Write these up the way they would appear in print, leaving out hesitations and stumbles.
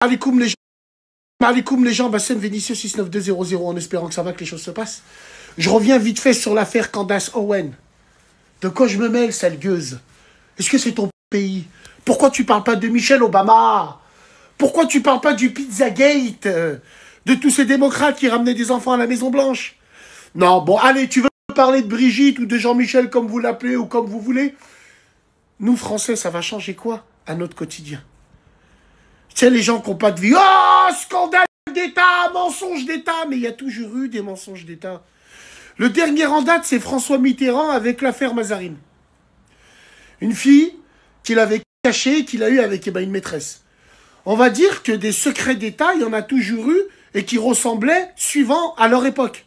Alikoum les gens. Alikoum les gens, Bassem Vénitieux 69200 en espérant que ça va, que les choses se passent. Je reviens vite fait sur l'affaire Candace Owen. De quoi je me mêle, sale gueuse? Est-ce que c'est ton pays? Pourquoi tu parles pas de Michelle Obama? Pourquoi tu parles pas du Pizzagate? De tous ces démocrates qui ramenaient des enfants à la Maison Blanche? Non, bon, allez, tu veux parler de Brigitte ou de Jean-Michel comme vous l'appelez ou comme vous voulez? Nous, Français, ça va changer quoi à notre quotidien? Tu sais, les gens qui n'ont pas de vie. Oh, scandale d'État, mensonge d'État. Mais il y a toujours eu des mensonges d'État. Le dernier en date, c'est François Mitterrand avec l'affaire Mazarine. Une fille qu'il avait cachée, qu'il a eue avec une maîtresse. On va dire que des secrets d'État, il y en a toujours eu et qui ressemblaient suivant à leur époque.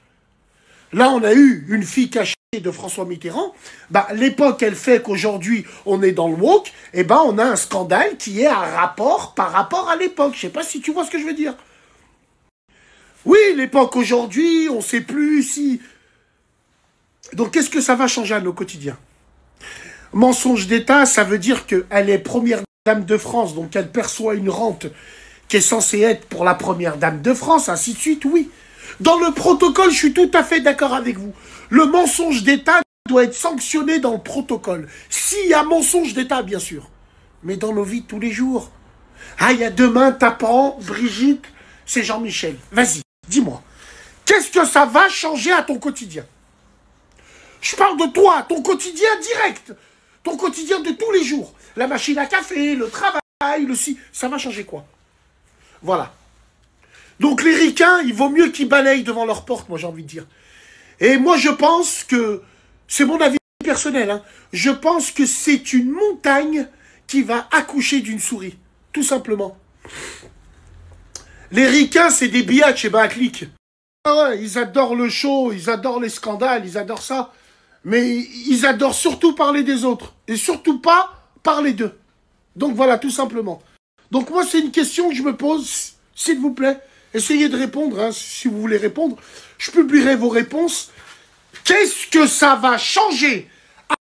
Là, on a eu une fille cachée de François Mitterrand. Bah, l'époque, elle fait qu'aujourd'hui, on est dans le woke. Et ben, on a un scandale qui est un rapport par rapport à l'époque. Je sais pas si tu vois ce que je veux dire. Oui, l'époque aujourd'hui, on sait plus si... Donc, qu'est-ce que ça va changer à nos quotidiens? Mensonge d'État, ça veut dire qu'elle est première dame de France, donc elle perçoit une rente qui est censée être pour la première dame de France, ainsi de suite, oui. Dans le protocole, je suis tout à fait d'accord avec vous. Le mensonge d'État doit être sanctionné dans le protocole. S'il y a mensonge d'État, bien sûr. Mais dans nos vies de tous les jours. Ah, il y a demain, tapant, Brigitte, c'est Jean-Michel. Vas-y, dis-moi. Qu'est-ce que ça va changer à ton quotidien? Je parle de toi, ton quotidien direct. Ton quotidien de tous les jours. La machine à café, le travail, le si. Ça va changer quoi? Voilà. Donc les ricains, il vaut mieux qu'ils balayent devant leur porte, moi j'ai envie de dire. Et moi je pense que, c'est mon avis personnel, hein, je pense que c'est une montagne qui va accoucher d'une souris. Tout simplement. Les ricains, c'est des biatchs et ben à clic. Ah ouais, ils adorent le show, ils adorent les scandales, ils adorent ça. Mais ils adorent surtout parler des autres. Et surtout pas parler d'eux. Donc voilà, tout simplement. Donc moi, c'est une question que je me pose, s'il vous plaît. Essayez de répondre, hein, si vous voulez répondre. Je publierai vos réponses. Qu'est-ce que ça va changer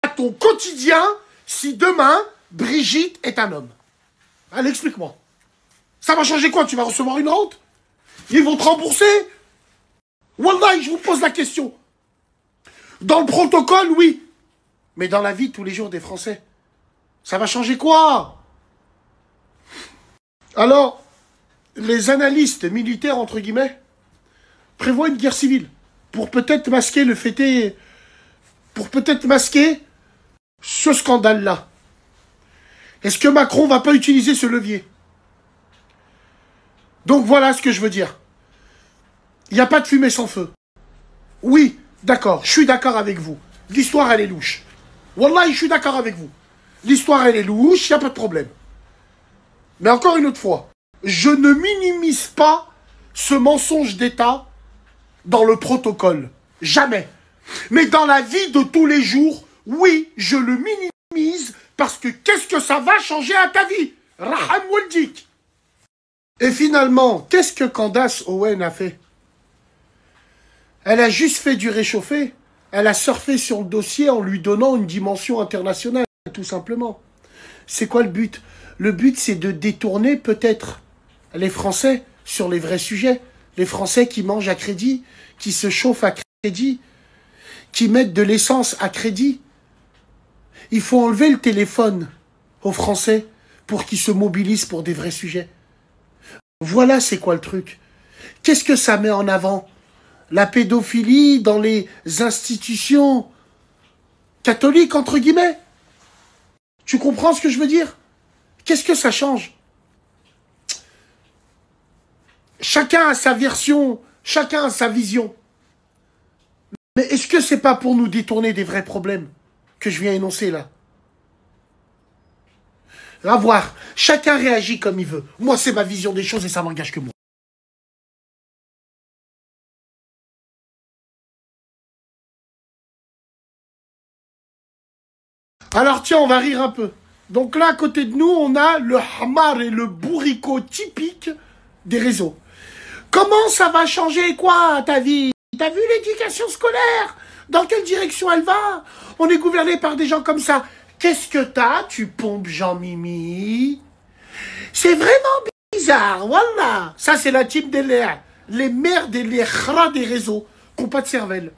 à ton quotidien si demain, Brigitte est un homme? Allez, explique-moi. Ça va changer quoi? Tu vas recevoir une rente? Ils vont te rembourser? Wallah, je vous pose la question. Dans le protocole, oui. Mais dans la vie de tous les jours des Français, ça va changer quoi? Alors, les analystes militaires, entre guillemets, prévoient une guerre civile pour peut-être masquer le fait, pour peut-être masquer ce scandale-là. Est-ce que Macron va pas utiliser ce levier? Donc voilà ce que je veux dire. Il n'y a pas de fumée sans feu. Oui, d'accord, je suis d'accord avec vous. L'histoire, elle est louche. Wallah, je suis d'accord avec vous. L'histoire, elle est louche, il n'y a pas de problème. Mais encore une autre fois, je ne minimise pas ce mensonge d'État dans le protocole. Jamais. Mais dans la vie de tous les jours, oui, je le minimise parce que qu'est-ce que ça va changer à ta vie? Raham Waldik. Et finalement, qu'est-ce que Candace Owen a fait? Elle a juste fait du réchauffé. Elle a surfé sur le dossier en lui donnant une dimension internationale, tout simplement. C'est quoi le but? Le but, c'est de détourner peut-être les Français sur les vrais sujets. Les Français qui mangent à crédit, qui se chauffent à crédit, qui mettent de l'essence à crédit. Il faut enlever le téléphone aux Français pour qu'ils se mobilisent pour des vrais sujets. Voilà c'est quoi le truc. Qu'est-ce que ça met en avant? La pédophilie dans les institutions catholiques, entre guillemets. Tu comprends ce que je veux dire? Qu'est-ce que ça change? Chacun a sa version, chacun a sa vision. Mais est-ce que c'est pas pour nous détourner des vrais problèmes que je viens énoncer là? À voir. Chacun réagit comme il veut. Moi, c'est ma vision des choses et ça m'engage que moi. Alors tiens, on va rire un peu. Donc là, à côté de nous, on a le hamar et le bourricot typique des réseaux. Comment ça va changer quoi ta vie? T'as vu l'éducation scolaire? Dans quelle direction elle va? On est gouverné par des gens comme ça. Qu'est-ce que t'as? Tu pompes Jean-Mimi? C'est vraiment bizarre, voilà. Ça, c'est la team des l'air. Les merdes et les khras des réseaux qui n'ont pas de cervelle.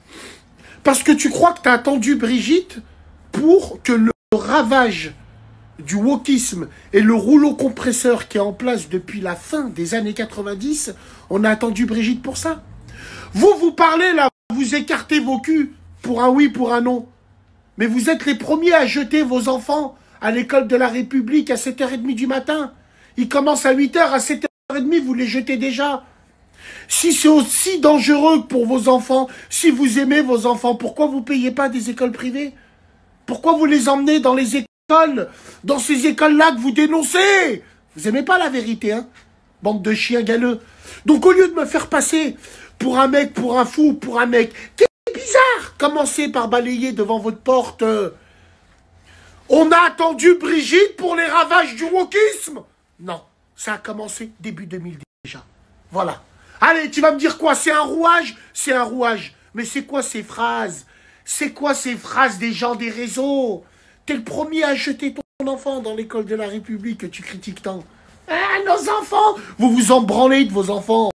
Parce que tu crois que tu as attendu Brigitte pour que le ravage du wokisme et le rouleau compresseur qui est en place depuis la fin des années 90, on a attendu Brigitte pour ça. Vous parlez là, vous écartez vos culs pour un oui, pour un non. Mais vous êtes les premiers à jeter vos enfants à l'école de la République à 7h30 du matin. Ils commencent à 8h, à 7h30, vous les jetez déjà. Si c'est aussi dangereux pour vos enfants, si vous aimez vos enfants, pourquoi vous ne payez pas des écoles privées? Pourquoi vous les emmenez dans les écoles, dans ces écoles-là que vous dénoncez? Vous n'aimez pas la vérité, hein? Bande de chiens galeux. Donc au lieu de me faire passer pour un mec, pour un fou, pour un mec, qui est bizarre, commencez par balayer devant votre porte. On a attendu Brigitte pour les ravages du wokisme. Non, ça a commencé début 2010 déjà. Voilà. Allez, tu vas me dire quoi? C'est un rouage? C'est un rouage. Mais c'est quoi ces phrases? C'est quoi ces phrases des gens des réseaux? T'es le premier à jeter ton enfant dans l'école de la République que tu critiques tant. Ah, nos enfants! Vous vous en branlez de vos enfants.